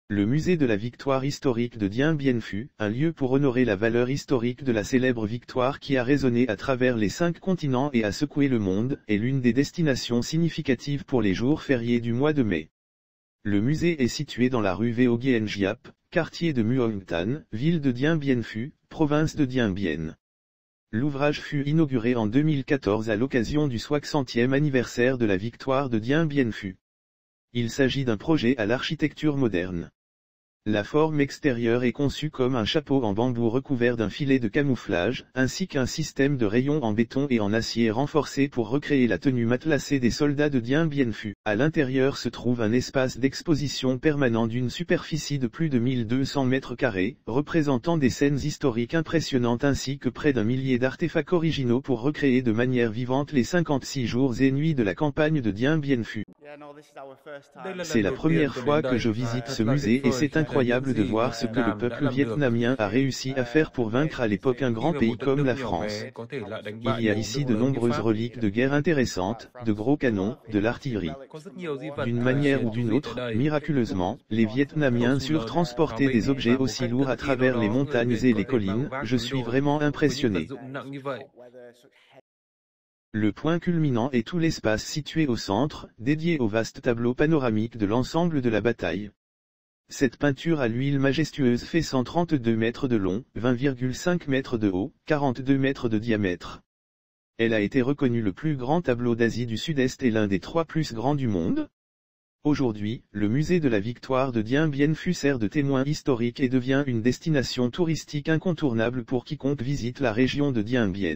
Le musée de la victoire historique de Dien Bien Phu, un lieu pour honorer la valeur historique de la célèbre victoire qui a résonné à travers les 5 continents et a secoué le monde, est l'une des destinations significatives pour les jours fériés du mois de mai. Le musée est situé dans la rue Veo Gien Giap, quartier de Muong Tan, ville de Dien Bien Phu, province de Dien Bien. L'ouvrage fut inauguré en 2014 à l'occasion du 60e anniversaire de la victoire de Dien Bien Phu. Il s'agit d'un projet à l'architecture moderne. La forme extérieure est conçue comme un chapeau en bambou recouvert d'un filet de camouflage, ainsi qu'un système de rayons en béton et en acier renforcé pour recréer la tenue matelassée des soldats de Dien Bien Phu. À l'intérieur se trouve un espace d'exposition permanent d'une superficie de plus de 1200 mètres carrés, représentant des scènes historiques impressionnantes ainsi que près d'1 millier d'artefacts originaux pour recréer de manière vivante les 56 jours et nuits de la campagne de Dien Bien Phu. C'est la première fois que je visite ce musée et c'est incroyable de voir ce que le peuple vietnamien a réussi à faire pour vaincre à l'époque un grand pays comme la France. Il y a ici de nombreuses reliques de guerre intéressantes, de gros canons, de l'artillerie. D'une manière ou d'une autre, miraculeusement, les Vietnamiens surent transporter des objets aussi lourds à travers les montagnes et les collines. Je suis vraiment impressionné. Le point culminant est tout l'espace situé au centre, dédié au vaste tableau panoramique de l'ensemble de la bataille. Cette peinture à l'huile majestueuse fait 132 mètres de long, 20,5 mètres de haut, 42 mètres de diamètre. Elle a été reconnue le plus grand tableau d'Asie du Sud-Est et l'un des 3 plus grands du monde. Aujourd'hui, le musée de la victoire de Dien Bien Phu sert de témoin historique et devient une destination touristique incontournable pour quiconque visite la région de Dien Bien.